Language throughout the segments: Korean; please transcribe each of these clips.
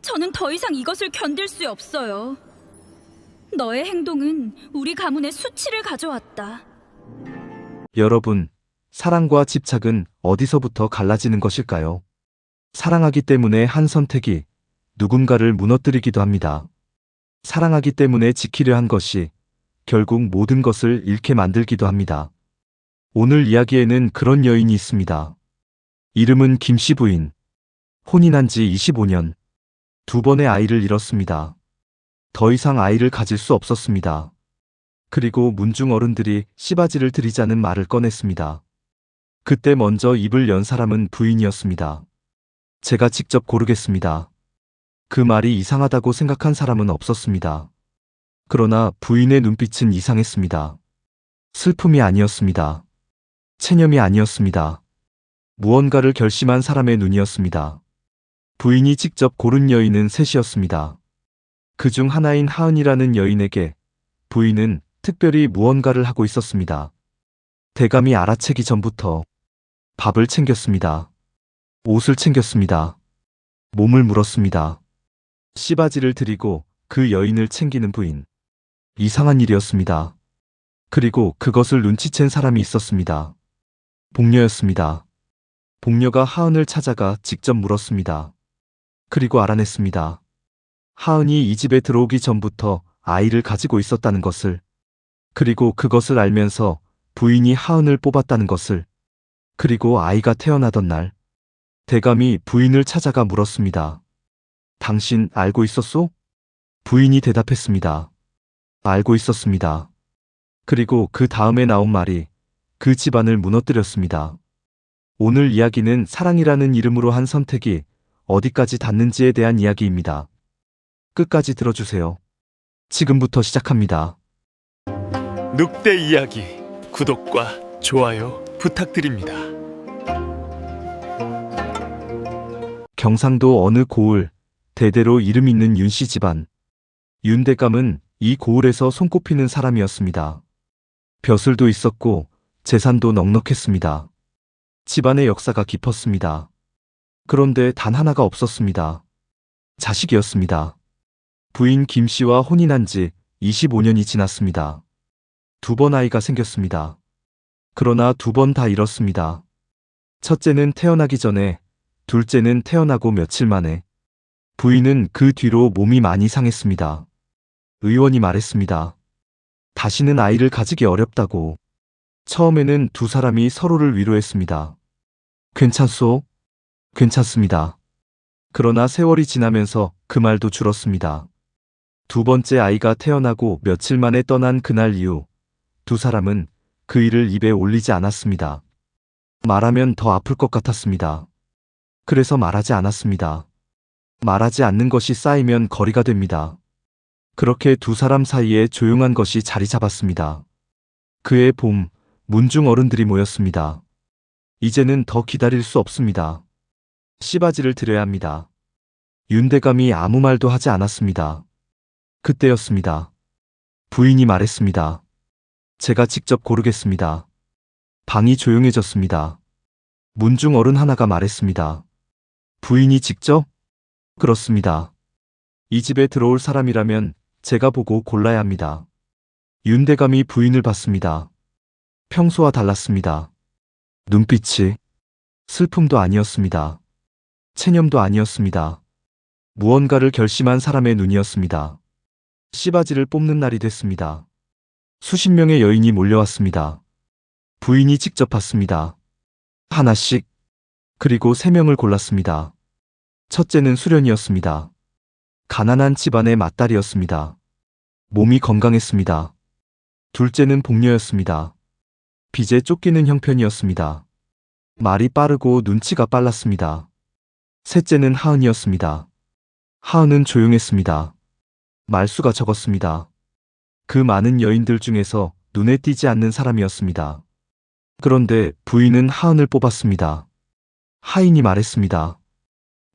저는 더 이상 이것을 견딜 수 없어요. 너의 행동은 우리 가문의 수치를 가져왔다. 여러분, 사랑과 집착은 어디서부터 갈라지는 것일까요? 사랑하기 때문에 한 선택이 누군가를 무너뜨리기도 합니다. 사랑하기 때문에 지키려 한 것이 결국 모든 것을 잃게 만들기도 합니다. 오늘 이야기에는 그런 여인이 있습니다. 이름은 김씨 부인. 혼인한 지 25년. 2번의 아이를 잃었습니다. 더 이상 아이를 가질 수 없었습니다. 그리고 문중 어른들이 씨바지를 드리자는 말을 꺼냈습니다. 그때 먼저 입을 연 사람은 부인이었습니다. 제가 직접 고르겠습니다. 그 말이 이상하다고 생각한 사람은 없었습니다. 그러나 부인의 눈빛은 이상했습니다. 슬픔이 아니었습니다. 체념이 아니었습니다. 무언가를 결심한 사람의 눈이었습니다. 부인이 직접 고른 여인은 셋이었습니다. 그중 하나인 하은이라는 여인에게 부인은 특별히 무언가를 하고 있었습니다. 대감이 알아채기 전부터 밥을 챙겼습니다. 옷을 챙겼습니다. 몸을 물었습니다. 씨바지를 드리고 그 여인을 챙기는 부인. 이상한 일이었습니다. 그리고 그것을 눈치챈 사람이 있었습니다. 복녀였습니다. 복녀가 하은을 찾아가 직접 물었습니다. 그리고 알아냈습니다. 하은이 이 집에 들어오기 전부터 아이를 가지고 있었다는 것을, 그리고 그것을 알면서 부인이 하은을 뽑았다는 것을, 그리고 아이가 태어나던 날, 대감이 부인을 찾아가 물었습니다. 당신 알고 있었소? 부인이 대답했습니다. 알고 있었습니다. 그리고 그 다음에 나온 말이 그 집안을 무너뜨렸습니다. 오늘 이야기는 사랑이라는 이름으로 한 선택이 어디까지 닿는지에 대한 이야기입니다. 끝까지 들어주세요. 지금부터 시작합니다. 늑대 이야기 구독과 좋아요 부탁드립니다. 경상도 어느 고을, 대대로 이름 있는 윤씨 집안. 윤대감은 이 고을에서 손꼽히는 사람이었습니다. 벼슬도 있었고 재산도 넉넉했습니다. 집안의 역사가 깊었습니다. 그런데 단 하나가 없었습니다. 자식이었습니다. 부인 김씨와 혼인한 지 25년이 지났습니다. 2번 아이가 생겼습니다. 그러나 2번 다 잃었습니다. 첫째는 태어나기 전에, 둘째는 태어나고 며칠 만에. 부인은 그 뒤로 몸이 많이 상했습니다. 의원이 말했습니다. 다시는 아이를 가지기 어렵다고. 처음에는 두 사람이 서로를 위로했습니다. 괜찮소? 괜찮습니다. 그러나 세월이 지나면서 그 말도 줄었습니다. 2번째 아이가 태어나고 며칠 만에 떠난 그날 이후 두 사람은 그 일을 입에 올리지 않았습니다. 말하면 더 아플 것 같았습니다. 그래서 말하지 않았습니다. 말하지 않는 것이 쌓이면 거리가 됩니다. 그렇게 두 사람 사이에 조용한 것이 자리 잡았습니다. 그해 봄, 문중 어른들이 모였습니다. 이제는 더 기다릴 수 없습니다. 씨바지를 드려야 합니다. 윤대감이 아무 말도 하지 않았습니다. 그때였습니다. 부인이 말했습니다. 제가 직접 고르겠습니다. 방이 조용해졌습니다. 문중 어른 하나가 말했습니다. 부인이 직접? 그렇습니다. 이 집에 들어올 사람이라면 제가 보고 골라야 합니다. 윤대감이 부인을 봤습니다. 평소와 달랐습니다. 눈빛이 슬픔도 아니었습니다. 체념도 아니었습니다. 무언가를 결심한 사람의 눈이었습니다. 씨바지를 뽑는 날이 됐습니다. 수십 명의 여인이 몰려왔습니다. 부인이 직접 봤습니다. 하나씩. 그리고 3명을 골랐습니다. 첫째는 수련이었습니다. 가난한 집안의 맏딸이었습니다. 몸이 건강했습니다. 둘째는 복녀였습니다. 빚에 쫓기는 형편이었습니다. 말이 빠르고 눈치가 빨랐습니다. 셋째는 하은이었습니다. 하은은 조용했습니다. 말수가 적었습니다. 그 많은 여인들 중에서 눈에 띄지 않는 사람이었습니다. 그런데 부인은 하은을 뽑았습니다. 하인이 말했습니다.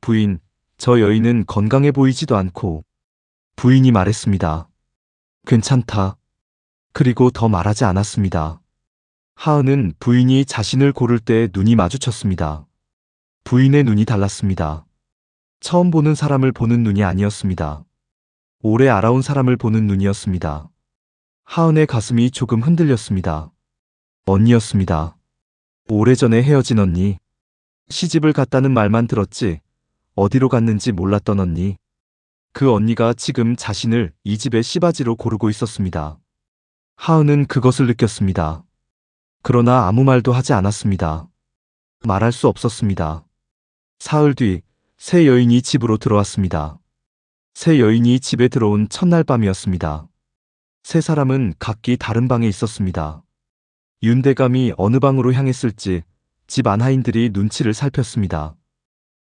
부인, 저 여인은 건강해 보이지도 않고. 부인이 말했습니다. 괜찮다. 그리고 더 말하지 않았습니다. 하은은 부인이 자신을 고를 때 눈이 마주쳤습니다. 부인의 눈이 달랐습니다. 처음 보는 사람을 보는 눈이 아니었습니다. 오래 알아온 사람을 보는 눈이었습니다. 하은의 가슴이 조금 흔들렸습니다. 언니였습니다. 오래전에 헤어진 언니. 시집을 갔다는 말만 들었지 어디로 갔는지 몰랐던 언니. 그 언니가 지금 자신을 이 집의 씨바지로 고르고 있었습니다. 하은은 그것을 느꼈습니다. 그러나 아무 말도 하지 않았습니다. 말할 수 없었습니다. 사흘 뒤 새 여인이 집으로 들어왔습니다. 새 여인이 집에 들어온 첫날 밤이었습니다. 세 사람은 각기 다른 방에 있었습니다. 윤대감이 어느 방으로 향했을지 집 안하인들이 눈치를 살폈습니다.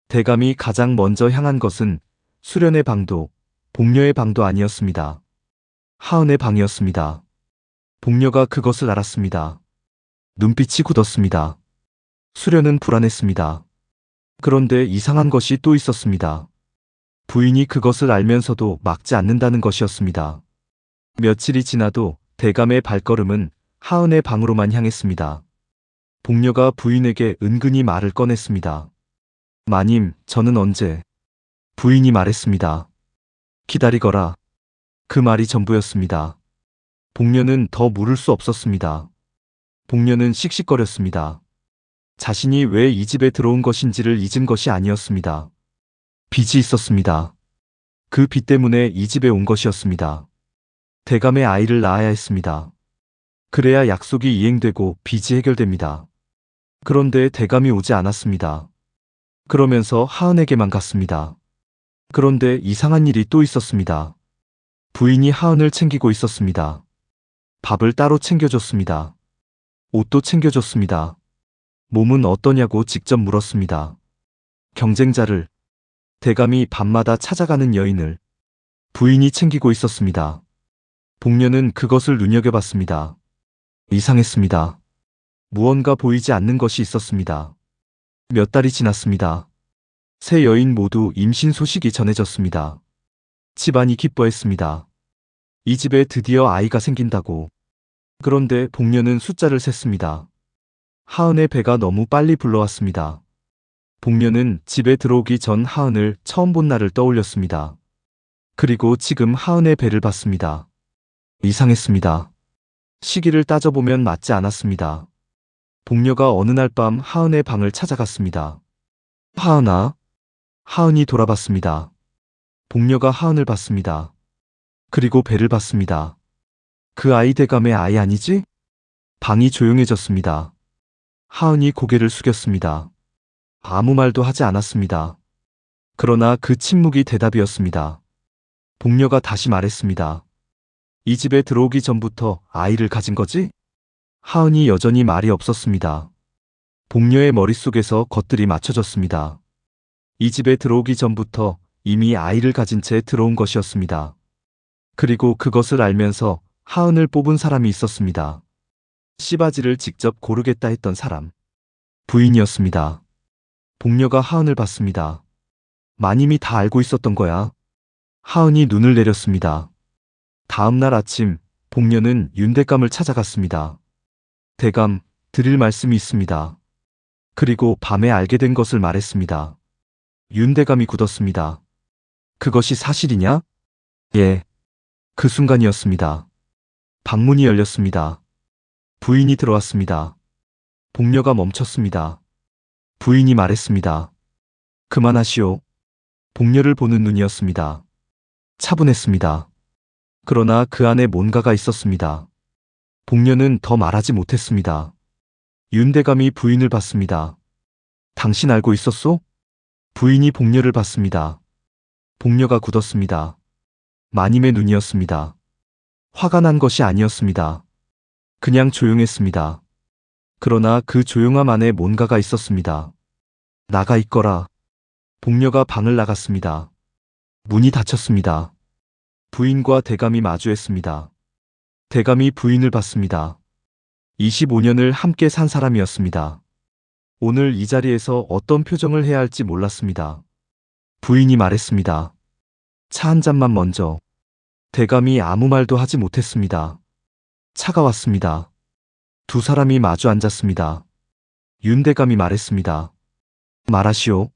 대감이 가장 먼저 향한 것은 수련의 방도 복녀의 방도 아니었습니다. 하은의 방이었습니다. 복녀가 그것을 알았습니다. 눈빛이 굳었습니다. 수련은 불안했습니다. 그런데 이상한 것이 또 있었습니다. 부인이 그것을 알면서도 막지 않는다는 것이었습니다. 며칠이 지나도 대감의 발걸음은 하은의 방으로만 향했습니다. 복녀가 부인에게 은근히 말을 꺼냈습니다. 마님, 저는 언제? 부인이 말했습니다. 기다리거라. 그 말이 전부였습니다. 복녀는 더 물을 수 없었습니다. 복녀는 씩씩거렸습니다. 자신이 왜 이 집에 들어온 것인지를 잊은 것이 아니었습니다. 빚이 있었습니다. 그 빚 때문에 이 집에 온 것이었습니다. 대감의 아이를 낳아야 했습니다. 그래야 약속이 이행되고 빚이 해결됩니다. 그런데 대감이 오지 않았습니다. 그러면서 하은에게만 갔습니다. 그런데 이상한 일이 또 있었습니다. 부인이 하은을 챙기고 있었습니다. 밥을 따로 챙겨줬습니다. 옷도 챙겨줬습니다. 몸은 어떠냐고 직접 물었습니다. 경쟁자를, 대감이 밤마다 찾아가는 여인을 부인이 챙기고 있었습니다. 복녀는 그것을 눈여겨봤습니다. 이상했습니다. 무언가 보이지 않는 것이 있었습니다. 몇 달이 지났습니다. 세 여인 모두 임신 소식이 전해졌습니다. 집안이 기뻐했습니다. 이 집에 드디어 아이가 생긴다고. 그런데 복녀는 숫자를 셌습니다. 하은의 배가 너무 빨리 불러왔습니다. 복녀는 집에 들어오기 전 하은을 처음 본 날을 떠올렸습니다. 그리고 지금 하은의 배를 봤습니다. 이상했습니다. 시기를 따져보면 맞지 않았습니다. 복녀가 어느 날 밤 하은의 방을 찾아갔습니다. 하은아. 하은이 돌아봤습니다. 복녀가 하은을 봤습니다. 그리고 배를 봤습니다. 그 아이 대감의 아이 아니지? 방이 조용해졌습니다. 하은이 고개를 숙였습니다. 아무 말도 하지 않았습니다. 그러나 그 침묵이 대답이었습니다. 복녀가 다시 말했습니다. 이 집에 들어오기 전부터 아이를 가진 거지? 하은이 여전히 말이 없었습니다. 복녀의 머릿속에서 것들이 맞춰졌습니다. 이 집에 들어오기 전부터 이미 아이를 가진 채 들어온 것이었습니다. 그리고 그것을 알면서 하은을 뽑은 사람이 있었습니다. 씨바지를 직접 고르겠다 했던 사람. 부인이었습니다. 복녀가 하은을 봤습니다. 마님이 다 알고 있었던 거야. 하은이 눈을 내렸습니다. 다음 날 아침 복녀는 윤대감을 찾아갔습니다. 대감, 드릴 말씀이 있습니다. 그리고 밤에 알게 된 것을 말했습니다. 윤대감이 굳었습니다. 그것이 사실이냐? 예. 그 순간이었습니다. 방문이 열렸습니다. 부인이 들어왔습니다. 복녀가 멈췄습니다. 부인이 말했습니다. 그만하시오. 복녀를 보는 눈이었습니다. 차분했습니다. 그러나 그 안에 뭔가가 있었습니다. 복녀는 더 말하지 못했습니다. 윤대감이 부인을 봤습니다. 당신 알고 있었소? 부인이 복녀를 봤습니다. 복녀가 굳었습니다. 마님의 눈이었습니다. 화가 난 것이 아니었습니다. 그냥 조용했습니다. 그러나 그 조용함 안에 뭔가가 있었습니다. 나가 있거라. 복녀가 방을 나갔습니다. 문이 닫혔습니다. 부인과 대감이 마주했습니다. 대감이 부인을 봤습니다. 25년을 함께 산 사람이었습니다. 오늘 이 자리에서 어떤 표정을 해야 할지 몰랐습니다. 부인이 말했습니다. 차 한 잔만 먼저. 대감이 아무 말도 하지 못했습니다. 차가 왔습니다. 두 사람이 마주 앉았습니다. 윤대감이 말했습니다. 말하시오.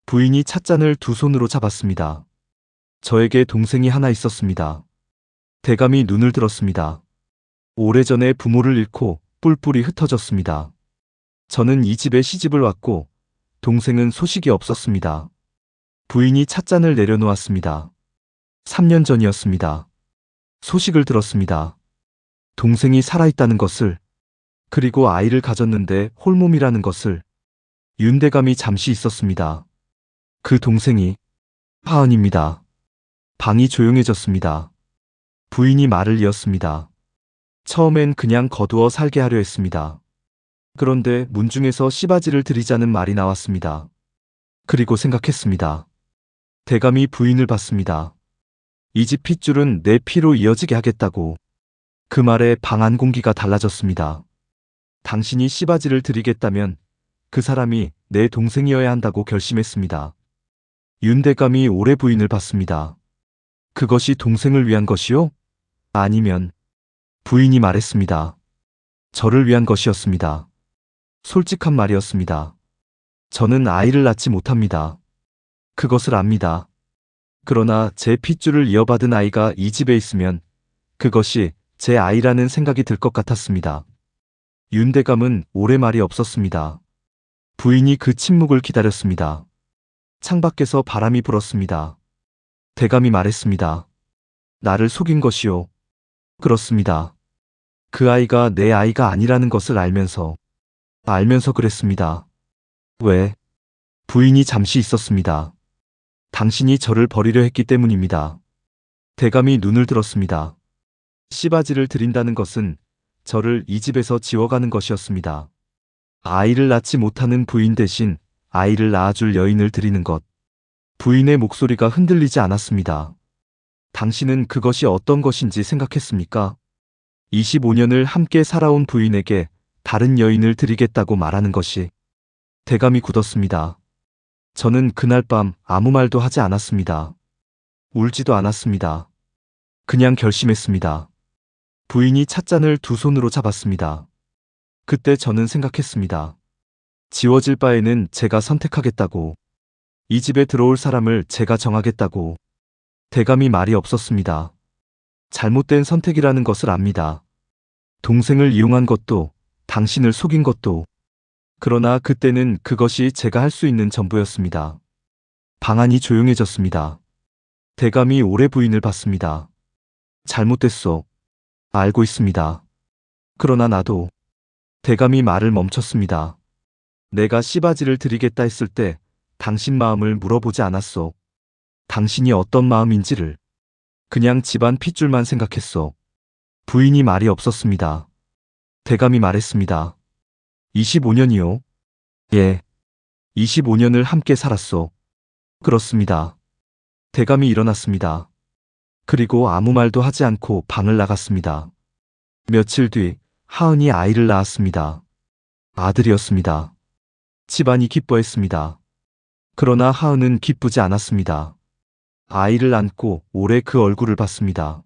부인이 찻잔을 두 손으로 잡았습니다. 저에게 동생이 하나 있었습니다. 대감이 눈을 들었습니다. 오래전에 부모를 잃고 뿔뿔이 흩어졌습니다. 저는 이 집에 시집을 왔고 동생은 소식이 없었습니다. 부인이 찻잔을 내려놓았습니다. 3년 전이었습니다. 소식을 들었습니다. 동생이 살아있다는 것을, 그리고 아이를 가졌는데 홀몸이라는 것을. 윤대감이 잠시 있었습니다. 그 동생이 하은입니다. 방이 조용해졌습니다. 부인이 말을 이었습니다. 처음엔 그냥 거두어 살게 하려 했습니다. 그런데 문중에서 씨바지를 드리자는 말이 나왔습니다. 그리고 생각했습니다. 대감이 부인을 봤습니다. 이 집 핏줄은 내 피로 이어지게 하겠다고. 그 말에 방 안 공기가 달라졌습니다. 당신이 씨바지를 드리겠다면 그 사람이 내 동생이어야 한다고 결심했습니다. 윤대감이 오래 부인을 봤습니다. 그것이 동생을 위한 것이요? 아니면 부인이 말했습니다. 저를 위한 것이었습니다. 솔직한 말이었습니다. 저는 아이를 낳지 못합니다. 그것을 압니다. 그러나 제 핏줄을 이어받은 아이가 이 집에 있으면 그것이 제 아이라는 생각이 들 것 같았습니다. 윤대감은 오래 말이 없었습니다. 부인이 그 침묵을 기다렸습니다. 창밖에서 바람이 불었습니다. 대감이 말했습니다. 나를 속인 것이요. 그렇습니다. 그 아이가 내 아이가 아니라는 것을 알면서 그랬습니다. 왜? 부인이 잠시 있었습니다. 당신이 저를 버리려 했기 때문입니다. 대감이 눈을 들었습니다. 씨바지를 드린다는 것은 저를 이 집에서 지워가는 것이었습니다. 아이를 낳지 못하는 부인 대신 아이를 낳아줄 여인을 드리는 것. 부인의 목소리가 흔들리지 않았습니다. 당신은 그것이 어떤 것인지 생각했습니까? 25년을 함께 살아온 부인에게 다른 여인을 드리겠다고 말하는 것이. 대감이 굳었습니다. 저는 그날 밤 아무 말도 하지 않았습니다. 울지도 않았습니다. 그냥 결심했습니다. 부인이 찻잔을 두 손으로 잡았습니다. 그때 저는 생각했습니다. 지워질 바에는 제가 선택하겠다고. 이 집에 들어올 사람을 제가 정하겠다고. 대감이 말이 없었습니다. 잘못된 선택이라는 것을 압니다. 동생을 이용한 것도, 당신을 속인 것도. 그러나 그때는 그것이 제가 할 수 있는 전부였습니다. 방 안이 조용해졌습니다. 대감이 오래 부인을 봤습니다. 잘못됐어. 알고 있습니다. 그러나 나도. 대감이 말을 멈췄습니다. 내가 씨바지를 드리겠다 했을 때 당신 마음을 물어보지 않았어. 당신이 어떤 마음인지를. 그냥 집안 핏줄만 생각했어. 부인이 말이 없었습니다. 대감이 말했습니다. 25년이요? 예. 25년을 함께 살았어. 그렇습니다. 대감이 일어났습니다. 그리고 아무 말도 하지 않고 방을 나갔습니다. 며칠 뒤 하은이 아이를 낳았습니다. 아들이었습니다. 집안이 기뻐했습니다. 그러나 하은은 기쁘지 않았습니다. 아이를 안고 오래 그 얼굴을 봤습니다.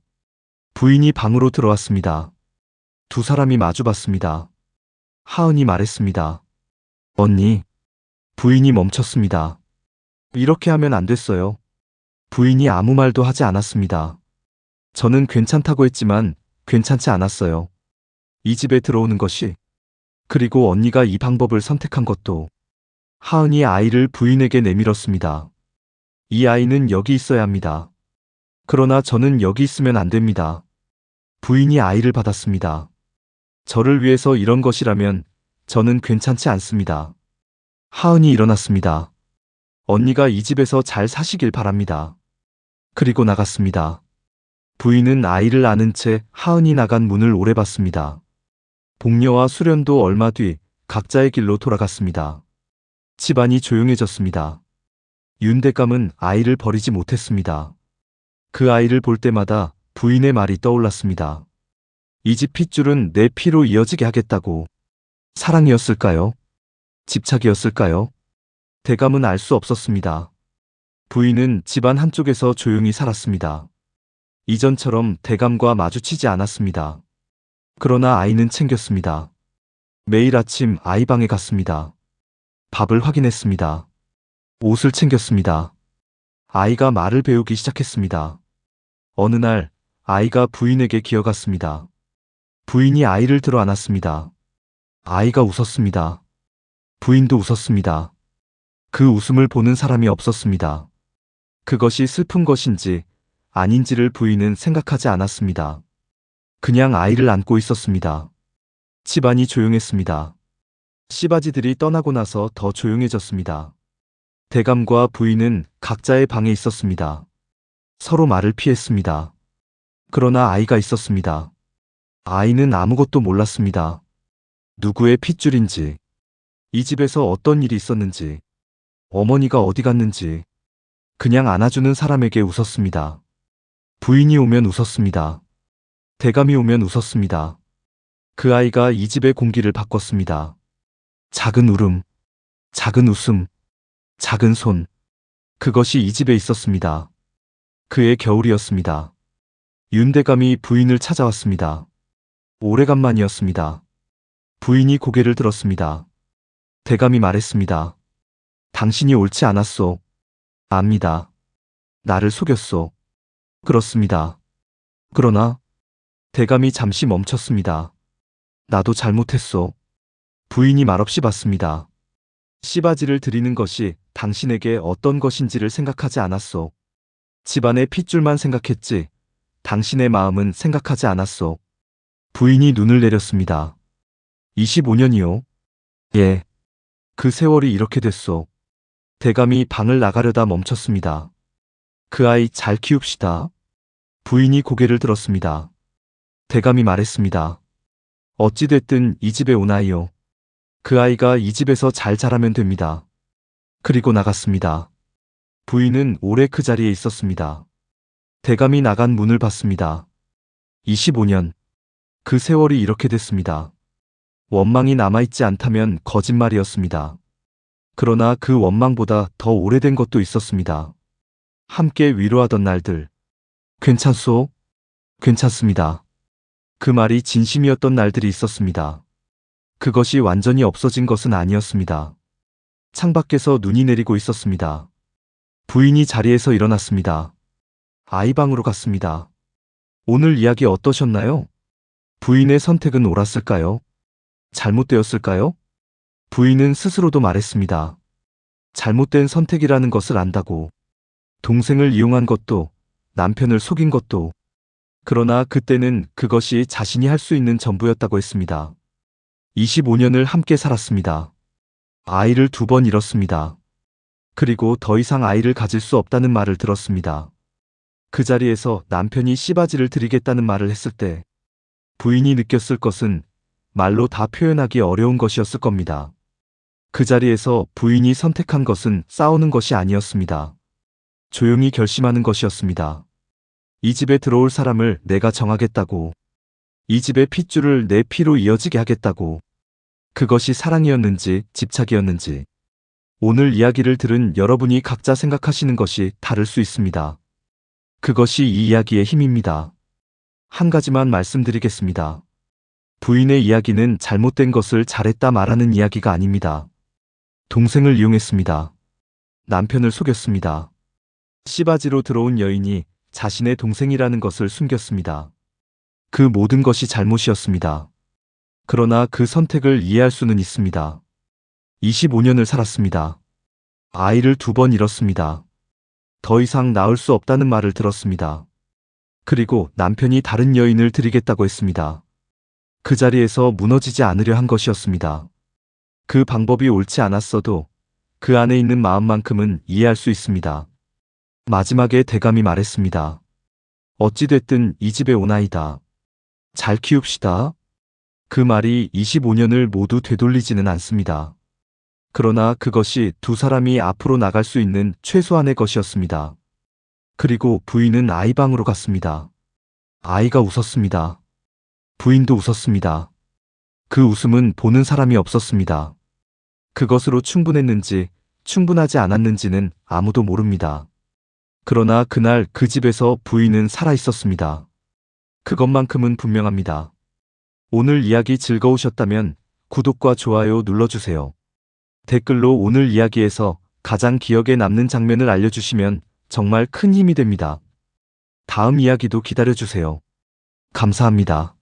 부인이 방으로 들어왔습니다. 두 사람이 마주봤습니다. 하은이 말했습니다. 언니. 부인이 멈췄습니다. 이렇게 하면 안 됐어요. 부인이 아무 말도 하지 않았습니다. 저는 괜찮다고 했지만 괜찮지 않았어요. 이 집에 들어오는 것이. 그리고 언니가 이 방법을 선택한 것도. 하은이 아이를 부인에게 내밀었습니다. 이 아이는 여기 있어야 합니다. 그러나 저는 여기 있으면 안 됩니다. 부인이 아이를 받았습니다. 저를 위해서 이런 것이라면 저는 괜찮지 않습니다. 하은이 일어났습니다. 언니가 이 집에서 잘 사시길 바랍니다. 그리고 나갔습니다. 부인은 아이를 안은 채 하은이 나간 문을 오래 봤습니다. 복녀와 수련도 얼마 뒤 각자의 길로 돌아갔습니다. 집안이 조용해졌습니다. 윤대감은 아이를 버리지 못했습니다. 그 아이를 볼 때마다 부인의 말이 떠올랐습니다. 이 집 핏줄은 내 피로 이어지게 하겠다고. 사랑이었을까요? 집착이었을까요? 대감은 알 수 없었습니다. 부인은 집안 한쪽에서 조용히 살았습니다. 이전처럼 대감과 마주치지 않았습니다. 그러나 아이는 챙겼습니다. 매일 아침 아이 방에 갔습니다. 밥을 확인했습니다. 옷을 챙겼습니다. 아이가 말을 배우기 시작했습니다. 어느 날 아이가 부인에게 기어갔습니다. 부인이 아이를 들어 안았습니다. 아이가 웃었습니다. 부인도 웃었습니다. 그 웃음을 보는 사람이 없었습니다. 그것이 슬픈 것인지 아닌지를 부인은 생각하지 않았습니다. 그냥 아이를 안고 있었습니다. 집안이 조용했습니다. 씨바지들이 떠나고 나서 더 조용해졌습니다. 대감과 부인은 각자의 방에 있었습니다. 서로 말을 피했습니다. 그러나 아이가 있었습니다. 아이는 아무것도 몰랐습니다. 누구의 핏줄인지, 이 집에서 어떤 일이 있었는지, 어머니가 어디 갔는지, 그냥 안아주는 사람에게 웃었습니다. 부인이 오면 웃었습니다. 대감이 오면 웃었습니다. 그 아이가 이 집의 공기를 바꿨습니다. 작은 울음, 작은 웃음, 작은 손. 그것이 이 집에 있었습니다. 그의 겨울이었습니다. 윤대감이 부인을 찾아왔습니다. 오래간만이었습니다. 부인이 고개를 들었습니다. 대감이 말했습니다. 당신이 옳지 않았소. 압니다. 나를 속였소. 그렇습니다. 그러나 대감이 잠시 멈췄습니다. 나도 잘못했소. 부인이 말없이 받습니다. 씨바지를 드리는 것이 당신에게 어떤 것인지를 생각하지 않았소. 집안의 핏줄만 생각했지 당신의 마음은 생각하지 않았소. 부인이 눈을 내렸습니다. 25년이요? 예. 그 세월이 이렇게 됐소. 대감이 방을 나가려다 멈췄습니다. 그 아이 잘 키웁시다. 부인이 고개를 들었습니다. 대감이 말했습니다. 어찌됐든 이 집에 온 아이요. 그 아이가 이 집에서 잘 자라면 됩니다. 그리고 나갔습니다. 부인은 오래 그 자리에 있었습니다. 대감이 나간 문을 봤습니다. 25년. 그 세월이 이렇게 됐습니다. 원망이 남아있지 않다면 거짓말이었습니다. 그러나 그 원망보다 더 오래된 것도 있었습니다. 함께 위로하던 날들. 괜찮소? 괜찮습니다. 그 말이 진심이었던 날들이 있었습니다. 그것이 완전히 없어진 것은 아니었습니다. 창밖에서 눈이 내리고 있었습니다. 부인이 자리에서 일어났습니다. 아이 방으로 갔습니다. 오늘 이야기 어떠셨나요? 부인의 선택은 옳았을까요? 잘못되었을까요? 부인은 스스로도 말했습니다. 잘못된 선택이라는 것을 안다고. 동생을 이용한 것도, 남편을 속인 것도. 그러나 그때는 그것이 자신이 할 수 있는 전부였다고 했습니다. 25년을 함께 살았습니다. 아이를 2번 잃었습니다. 그리고 더 이상 아이를 가질 수 없다는 말을 들었습니다. 그 자리에서 남편이 씨바지를 드리겠다는 말을 했을 때 부인이 느꼈을 것은 말로 다 표현하기 어려운 것이었을 겁니다. 그 자리에서 부인이 선택한 것은 싸우는 것이 아니었습니다. 조용히 결심하는 것이었습니다. 이 집에 들어올 사람을 내가 정하겠다고. 이 집의 핏줄을 내 피로 이어지게 하겠다고. 그것이 사랑이었는지 집착이었는지. 오늘 이야기를 들은 여러분이 각자 생각하시는 것이 다를 수 있습니다. 그것이 이 이야기의 힘입니다. 한 가지만 말씀드리겠습니다. 부인의 이야기는 잘못된 것을 잘했다 말하는 이야기가 아닙니다. 동생을 이용했습니다. 남편을 속였습니다. 씨바지로 들어온 여인이 자신의 동생이라는 것을 숨겼습니다. 그 모든 것이 잘못이었습니다. 그러나 그 선택을 이해할 수는 있습니다. 25년을 살았습니다. 아이를 2번 잃었습니다. 더 이상 낳을 수 없다는 말을 들었습니다. 그리고 남편이 다른 여인을 드리겠다고 했습니다. 그 자리에서 무너지지 않으려 한 것이었습니다. 그 방법이 옳지 않았어도 그 안에 있는 마음만큼은 이해할 수 있습니다. 마지막에 대감이 말했습니다. 어찌됐든 이 집에 온 아이다. 잘 키웁시다. 그 말이 25년을 모두 되돌리지는 않습니다. 그러나 그것이 두 사람이 앞으로 나갈 수 있는 최소한의 것이었습니다. 그리고 부인은 아이 방으로 갔습니다. 아이가 웃었습니다. 부인도 웃었습니다. 그 웃음은 보는 사람이 없었습니다. 그것으로 충분했는지 충분하지 않았는지는 아무도 모릅니다. 그러나 그날 그 집에서 부인은 살아 있었습니다. 그것만큼은 분명합니다. 오늘 이야기 즐거우셨다면 구독과 좋아요 눌러주세요. 댓글로 오늘 이야기에서 가장 기억에 남는 장면을 알려주시면 정말 큰 힘이 됩니다. 다음 이야기도 기다려주세요. 감사합니다.